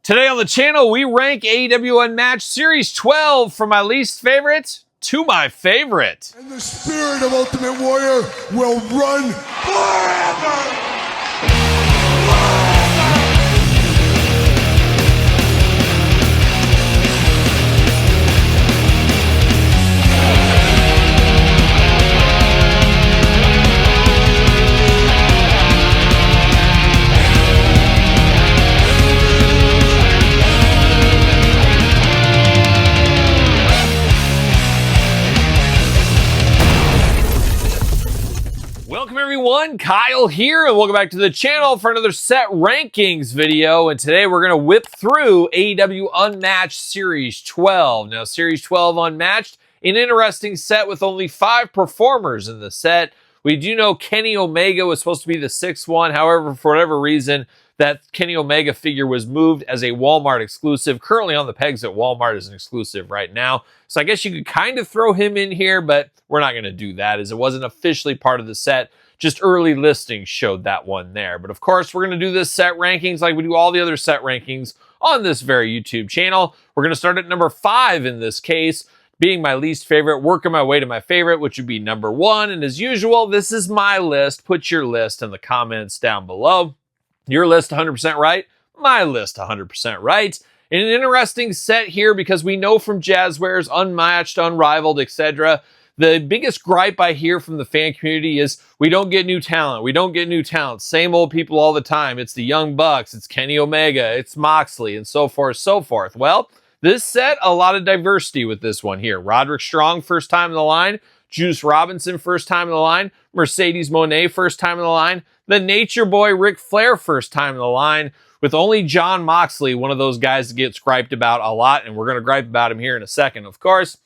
Today on the channel, we rank AEW Unmatched Series 12 from my least favorite to my favorite. And the spirit of Ultimate Warrior will run forever! Welcome everyone, Kyle here, and welcome back to the channel for another set rankings video. And today we're going to whip through AEW Unmatched Series 12. Now, Series 12 Unmatched, an interesting set with only 5 performers in the set. We do know Kenny Omega was supposed to be the 6th one. However, for whatever reason, that Kenny Omega figure was moved as a Walmart exclusive. Currently on the pegs at Walmart as an exclusive right now. So I guess you could kind of throw him in here, but we're not going to do that as it wasn't officially part of the set. Just early listings showed that one there. But of course, we're going to do this set rankings like we do all the other set rankings on this very YouTube channel. We're going to start at number 5 in this case, being my least favorite, working my way to my favorite, which would be number 1. And as usual, this is my list. Put your list in the comments down below. Your list 100% right, my list 100% right. In an interesting set here because we know from Jazzwares, Unmatched, Unrivaled, etc., the biggest gripe I hear from the fan community is we don't get new talent. We don't get new talent. Same old people all the time. It's the Young Bucks. It's Kenny Omega. It's Moxley and so forth, so forth. Well, this set, a lot of diversity with this one here. Roderick Strong, first time in the line. Juice Robinson, first time in the line. Mercedes Moné, first time in the line. The Nature Boy, Ric Flair, first time in the line. With only Jon Moxley, one of those guys that gets griped about a lot. And we're going to gripe about him here in a second, of course.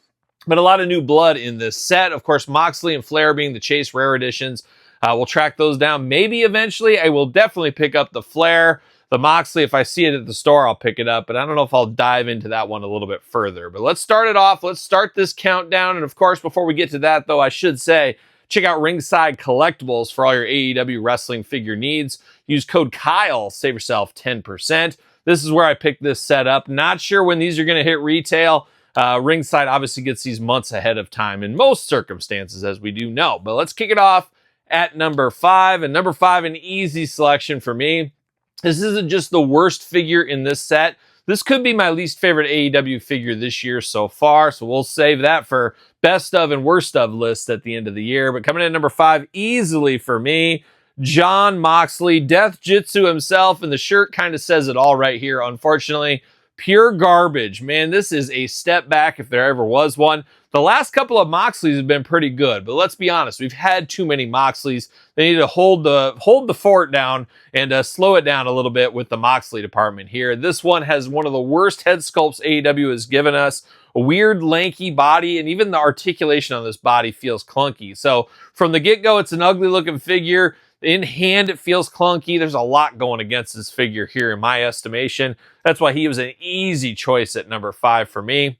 But a lot of new blood in this set. Of course, Moxley and Flair being the Chase Rare editions. We'll track those down. Maybe eventually I will definitely pick up the Flair. The Moxley, if I see it at the store, I'll pick it up. But I don't know if I'll dive into that one a little bit further. But let's start it off. Let's start this countdown. And of course, before we get to that, though, I should say, check out Ringside Collectibles for all your AEW wrestling figure needs. Use code Kyle, save yourself 10%. This is where I picked this set up. Not sure when these are going to hit retail. Ringside obviously gets these months ahead of time in most circumstances, as we do know. But let's kick it off at number 5. And number 5, an easy selection for me. This isn't just the worst figure in this set. This could be my least favorite AEW figure this year so far. So we'll save that for best of and worst of lists at the end of the year. But coming in at number 5, easily for me, Jon Moxley, Death Jitsu himself. And the shirt kind of says it all right here, unfortunately. Pure garbage. Man, this is a step back if there ever was one. The last couple of Moxleys have been pretty good, but let's be honest, we've had too many Moxleys. They need to hold the fort down and slow it down a little bit with the Moxley department here. This one has one of the worst head sculpts AEW has given us. A weird, lanky body, and even the articulation on this body feels clunky. So from the get-go, it's an ugly-looking figure. In hand, it feels clunky. There's a lot going against this figure here in my estimation. That's why he was an easy choice at number 5 for me.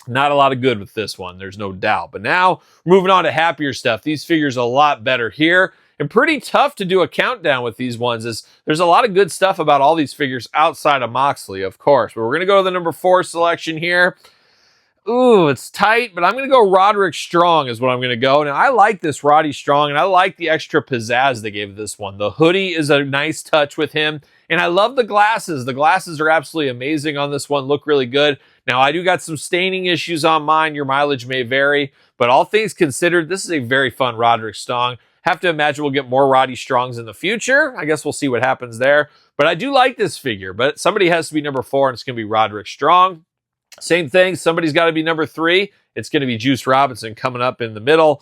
Not a lot of good with this one, there's no doubt. But now, moving on to happier stuff. These figures are a lot better here. And pretty tough to do a countdown with these ones. There's a lot of good stuff about all these figures outside of Moxley, of course. But we're going to go to the number 4 selection here. Ooh, it's tight, but I'm going to go Roderick Strong is what I'm going to go. Now, I like this Roddy Strong, and I like the extra pizzazz they gave this one. The hoodie is a nice touch with him, and I love the glasses. The glasses are absolutely amazing on this one, look really good. Now, I do got some staining issues on mine. Your mileage may vary, but all things considered, this is a very fun Roderick Strong. Have to imagine we'll get more Roddy Strongs in the future. I guess we'll see what happens there. But I do like this figure, but somebody has to be number 4, and it's going to be Roderick Strong. Same thing, somebody's got to be number 3. It's going to be Juice Robinson coming up in the middle.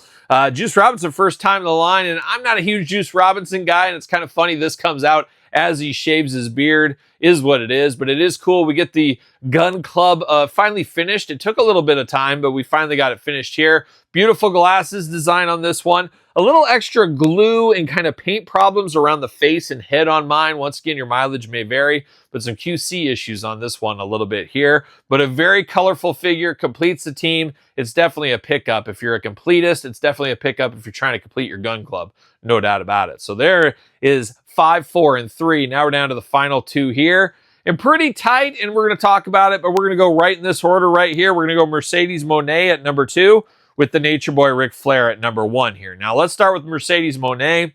Juice Robinson, first time in the line, and I'm not a huge Juice Robinson guy, and it's kind of funny this comes out as he shaves his beard, is what it is, but it is cool. We get the Gun Club finally finished. It took a little bit of time, but we finally got it finished here. Beautiful glasses design on this one. A little extra glue and kind of paint problems around the face and head on mine. Once again, your mileage may vary, but some QC issues on this one a little bit here. But a very colorful figure, completes the team. It's definitely a pickup. If you're a completist, it's definitely a pickup if you're trying to complete your Gun Club. No doubt about it. So there is 5, 4, and 3. Now we're down to the final 2 here. and pretty tight, and we're going to talk about it, but we're going to go right in this order right here. We're going to go Mercedes Moné at number 2 with the Nature Boy Ric Flair at number 1 here. Now, let's start with Mercedes Moné.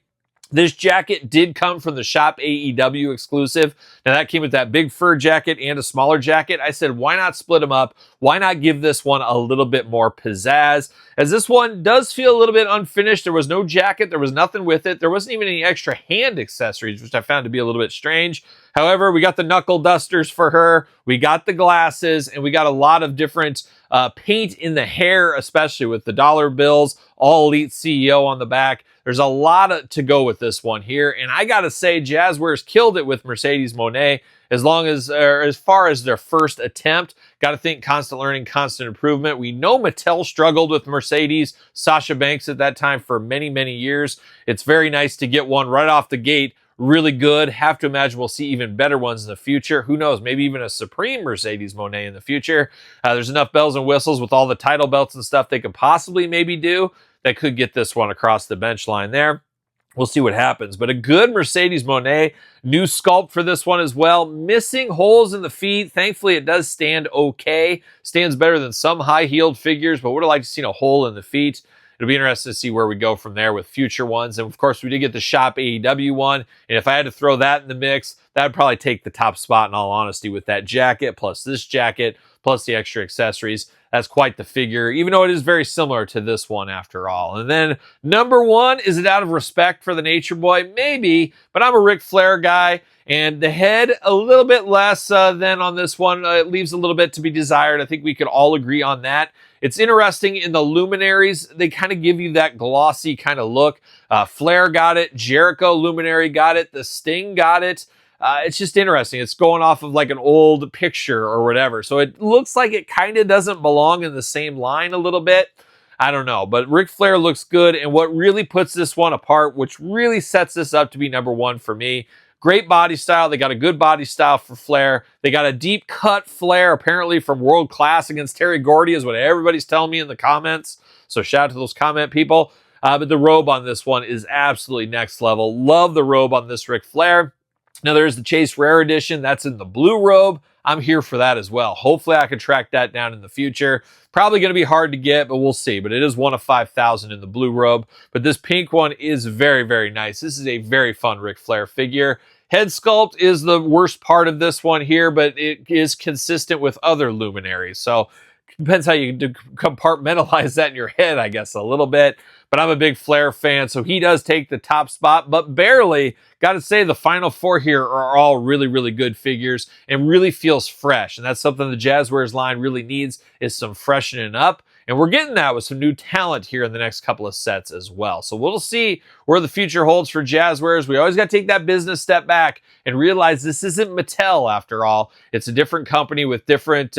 This jacket did come from the Shop AEW exclusive. Now, that came with that big fur jacket and a smaller jacket. I said, why not split them up? Why not give this one a little bit more pizzazz? As this one does feel a little bit unfinished. There was no jacket. There was nothing with it. There wasn't even any extra hand accessories, which I found to be a little bit strange. However, we got the knuckle dusters for her. We got the glasses, and we got a lot of different paint in the hair, especially with the dollar bills, All Elite CEO on the back. There's a lot to go with this one here, and I gotta say, Jazzwares killed it with Mercedes Moné. As far as their first attempt, gotta think constant learning, constant improvement. We know Mattel struggled with Mercedes, Sasha Banks at that time for many, many years. It's very nice to get one right off the gate. Really good. Have to imagine we'll see even better ones in the future. Who knows? Maybe even a Supreme Mercedes Moné in the future. There's enough bells and whistles with all the title belts and stuff they could possibly maybe do that could get this one across the bench line there. We'll see what happens. But a good Mercedes Moné. New sculpt for this one as well. Missing holes in the feet. Thankfully, it does stand okay. Stands better than some high-heeled figures, but would have liked to seen a hole in the feet. It'll be interesting to see where we go from there with future ones. And of course, we did get the Shop AEW one. And if I had to throw that in the mix, that would probably take the top spot in all honesty with that jacket, plus this jacket, plus the extra accessories. That's quite the figure, even though it is very similar to this one after all. And then number 1, is it out of respect for the Nature Boy? Maybe, but I'm a Ric Flair guy. And the head, a little bit less than on this one. It leaves a little bit to be desired. I think we could all agree on that. It's interesting in the luminaries. They kind of give you that glossy kind of look. Flair got it. Jericho luminary got it. The Sting got it. It's just interesting. It's going off of like an old picture or whatever. So it looks like it kind of doesn't belong in the same line a little bit. I don't know, but Ric Flair looks good. And what really puts this one apart, which really sets this up to be number 1 for me, great body style. They got a good body style for Flair. They got a deep cut Flair, apparently from World Class against Terry Gordy is what everybody's telling me in the comments. So shout out to those comment people. But the robe on this one is absolutely next level. Love the robe on this Ric Flair. Now there's the Chase Rare Edition. That's in the blue robe. I'm here for that as well. Hopefully I can track that down in the future. Probably going to be hard to get, but we'll see. But it is one of 5,000 in the blue robe. But this pink one is very, very nice. This is a very fun Ric Flair figure. Head sculpt is the worst part of this one here, but it is consistent with other luminaries. So depends how you compartmentalize that in your head, I guess, a little bit. But I'm a big Flair fan, so he does take the top spot, but barely. Got to say, the final 4 here are all really, really good figures and really feels fresh. And that's something the Jazzwares line really needs, is some freshening up. And we're getting that with some new talent here in the next couple of sets as well. So we'll see where the future holds for Jazzwares. We always got to take that business step back and realize this isn't Mattel after all. It's a different company with different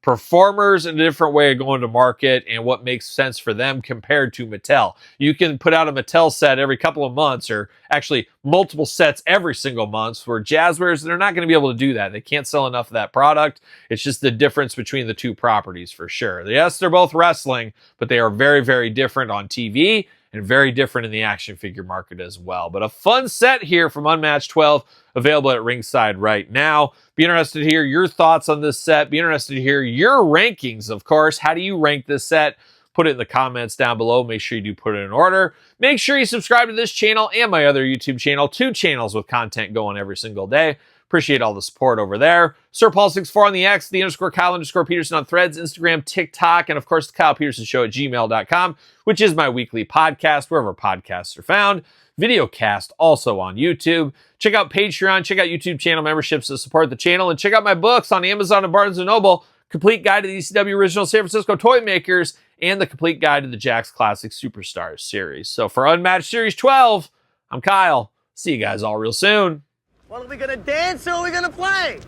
performers and a different way of going to market and what makes sense for them compared to Mattel. You can put out a Mattel set every couple of months, or actually multiple sets every single month, where Jazzwares, they're not going to be able to do that. They can't sell enough of that product. It's just the difference between the two properties for sure. Yes, they're both wrestling, but they are very, very different on TV and very different in the action figure market as well. But a fun set here from Unmatched 12, available at ringside right now. Be interested to hear your thoughts on this set. Be interested to hear your rankings, of course. How do you rank this set? Put it in the comments down below. Make sure you do put it in order. Make sure you subscribe to this channel and my other YouTube channel. 2 channels with content going every single day. Appreciate all the support over there. Sir Paul64 on the X, the _Kyle_Peterson on Threads, Instagram, TikTok, and of course, TheKylePetersonShow at gmail.com, which is my weekly podcast, wherever podcasts are found. Videocast also on YouTube. Check out Patreon, check out YouTube channel memberships to support the channel, and check out my books on Amazon and Barnes & Noble. Complete Guide to the ECW Original San Francisco Toy Makers, and the Complete Guide to the Jakks Classic Superstars series. So for Unmatched Series 12, I'm Kyle. See you guys all real soon. Well, are we gonna dance or are we gonna play?